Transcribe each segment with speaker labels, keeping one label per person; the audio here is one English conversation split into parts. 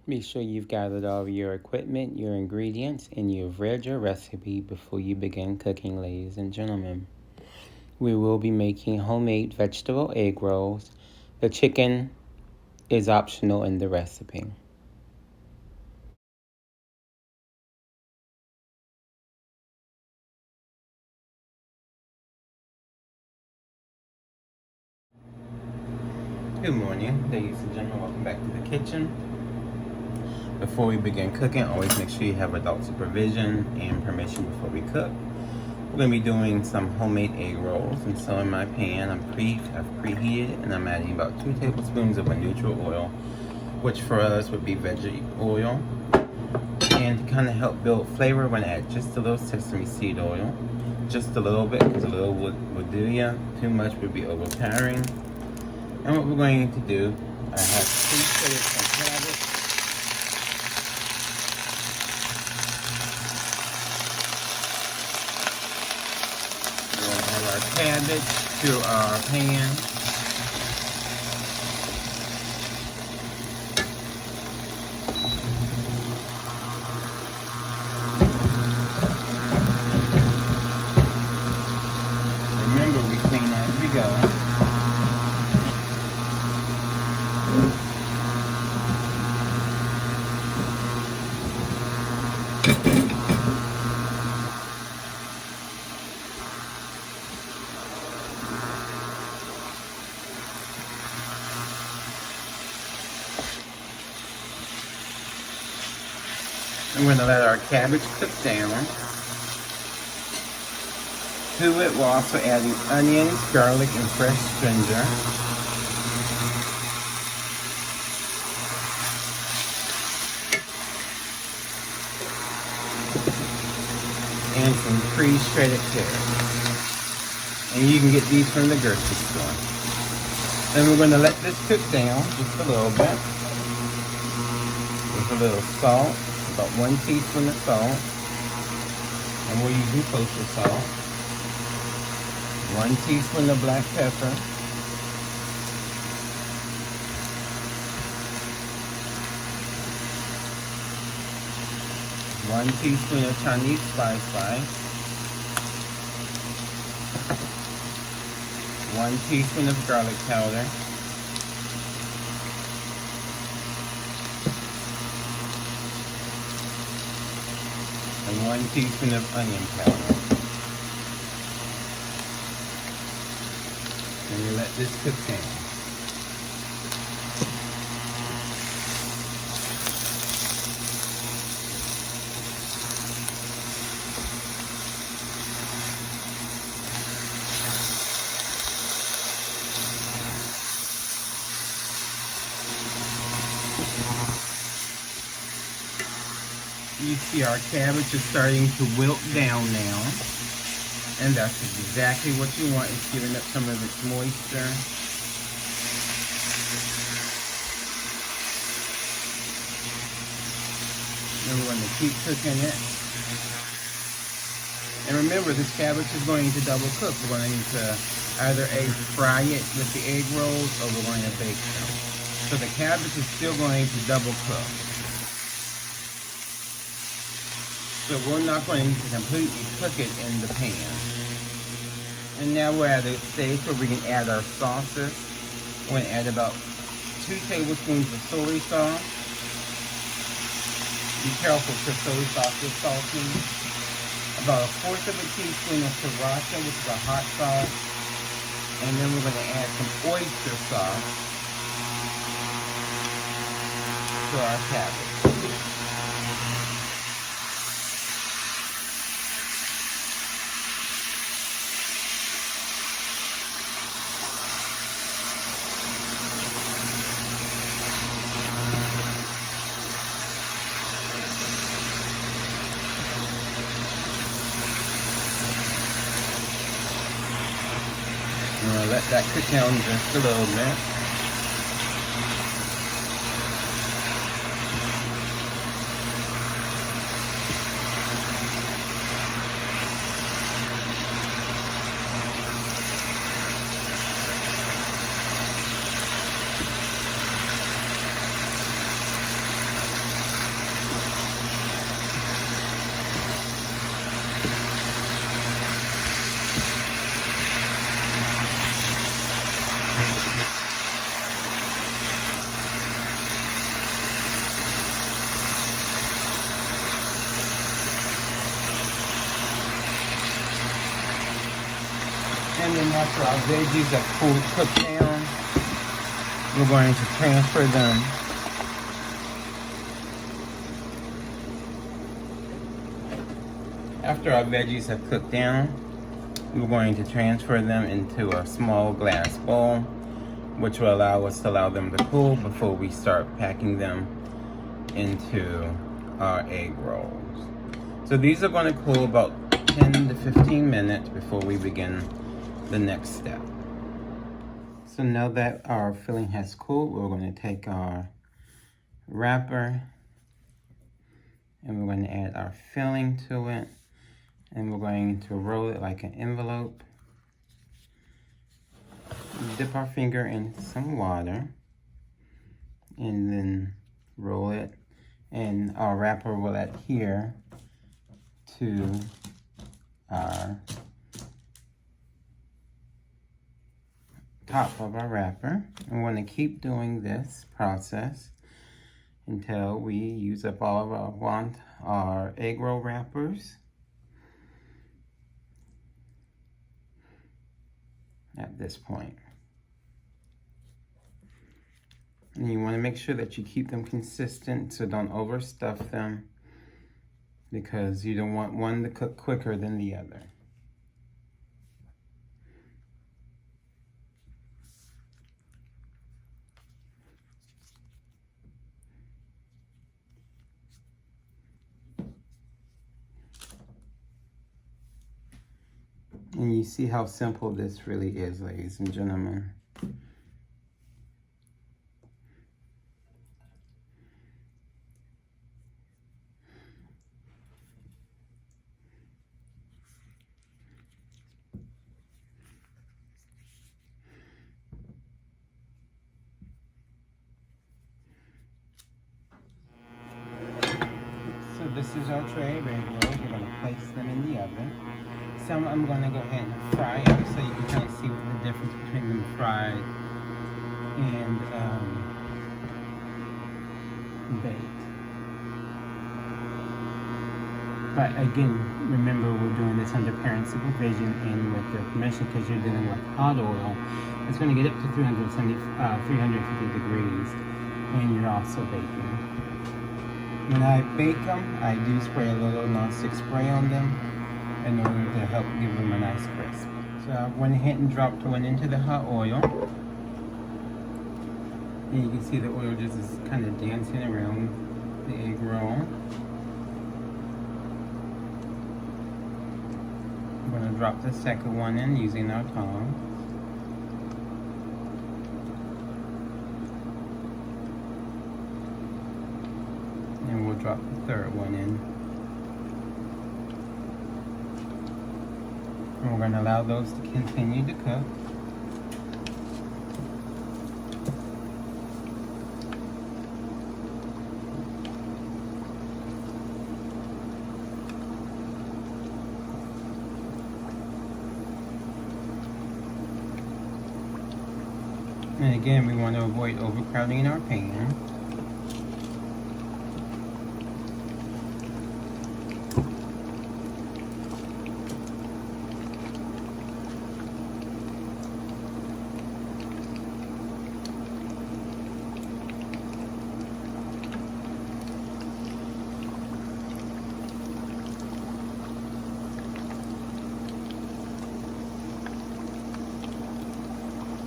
Speaker 1: Be sure you've gathered all your equipment, your ingredients, and you've read your recipe before you begin cooking, ladies and gentlemen. We will be making homemade vegetable egg rolls. The chicken is optional in the recipe. Good morning, ladies and gentlemen. Welcome back to the kitchen. Before we begin cooking, always make sure you have adult supervision and permission before we cook. We're going to be doing some homemade egg rolls, and so in my pan I've preheated, and I'm adding about 2 tablespoons of a neutral oil, which for us would be veggie oil. And to kind of help build flavor, we're going to add just a little sesame seed oil, just a little bit, because a little would do ya. Too much would be overpowering. And what we're going to do, I have pre-shredded some cabbage. We're going to add our cabbage to our pan. Remember, we clean as we go. I'm going to let our cabbage cook down. To it, we're also adding onions, garlic, and fresh ginger. And some pre-shredded carrots. And you can get these from the grocery store. Then we're going to let this cook down just a little bit. With a little salt. About 1 teaspoon of salt, and we're using kosher salt. 1 teaspoon of black pepper. 1 teaspoon of Chinese spice. 1 teaspoon of garlic powder. 1 teaspoon of onion powder. And you let this cook down. You see our cabbage is starting to wilt down now. And that's exactly what you want. It's giving up some of its moisture. Then we're going to keep cooking it. And remember, this cabbage is going to double cook. We're going to either fry it with the egg rolls, or we're going to bake them. So the cabbage is still going to double cook. So we're not going to completely cook it in the pan. And now we're at a stage where we can add our sauces. We're going to add about 2 tablespoons of soy sauce. Be careful because soy sauce is salty. About 1/4 of a teaspoon of sriracha, which is a hot sauce. And then we're going to add some oyster sauce to our cabbage. I'm going to let that cook down just a little bit. then after our veggies are cooked down, we're going to transfer them After our veggies have cooked down, we're going to transfer them into a small glass bowl, which will allow them to cool before we start packing them into our egg rolls. So these are going to cool about 10 to 15 minutes before we begin the next step. So now that our filling has cooled, we're going to take our wrapper and we're going to add our filling to it, and we're going to roll it like an envelope. Dip our finger in some water and then roll it, and our wrapper will adhere to our top of our wrapper. And we're going to keep doing this process until we use up all of our egg roll wrappers. At this point. And you want to make sure that you keep them consistent, so don't overstuff them, because you don't want one to cook quicker than the other. And you see how simple this really is, ladies and gentlemen. So this is our tray of egg rolls. We're going to place them in the oven. Some I'm going to go ahead and fry up so you can kind of see the difference between them fried and baked. But again, remember, we're doing this under parent supervision and with their permission, because you're dealing with hot oil. It's going to get up to 350 degrees when you're also baking. When I bake them, I do spray a little non-stick spray on them in order to help give them a nice crisp. So I went ahead and dropped one into the hot oil. And you can see the oil just is kind of dancing around the egg roll. I'm going to drop the second one in using our tongs. And we'll drop the third one in. And we're going to allow those to continue to cook. And again, we want to avoid overcrowding in our pan.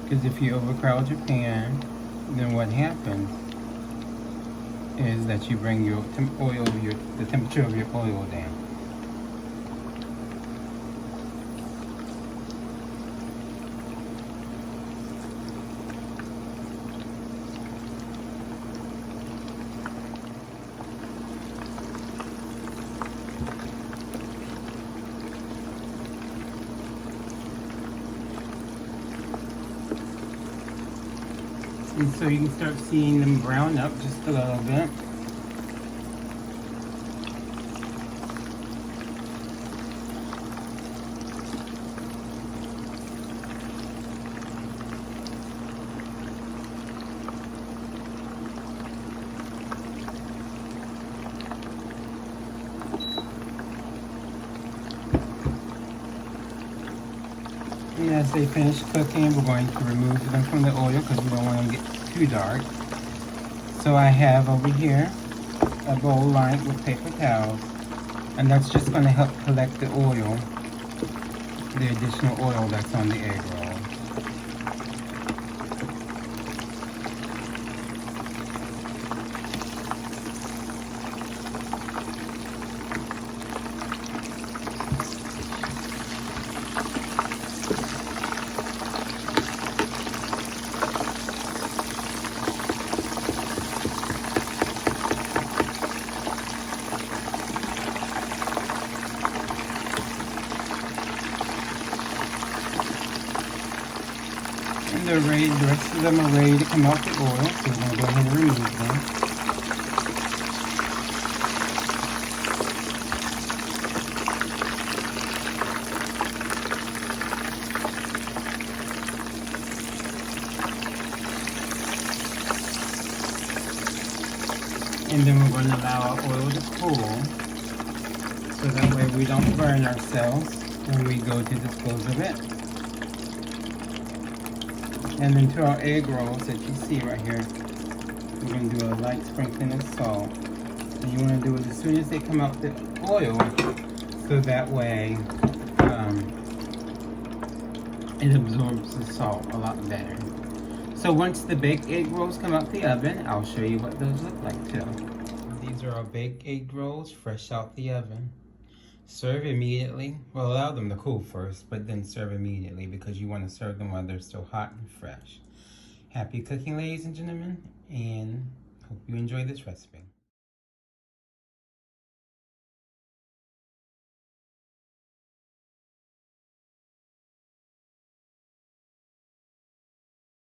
Speaker 1: Because if you overcrowd your pan, then what happens is that you bring the temperature of your oil down. And so you can start seeing them brown up just a little bit. And as they finish cooking, we're going to remove them from the oil because we don't want them to get too dark. So I have over here a bowl lined with paper towels, and that's just going to help collect the oil, the additional oil that's on the egg roll. And the rest of them are ready to come out the oil, so we're going to go ahead and remove them. And then we're going to allow our oil to cool, so that way we don't burn ourselves when we go to dispose of it. And then to our egg rolls that you see right here, we're going to do a light sprinkling of salt. And you want to do it as soon as they come out the oil, so that way it absorbs the salt a lot better. So once the baked egg rolls come out the oven, I'll show you what those look like too. These are our baked egg rolls fresh out the oven. Serve immediately. Well, allow them to cool first, but then serve immediately because you want to serve them while they're still hot and fresh. Happy cooking, ladies and gentlemen, and hope you enjoy this recipe.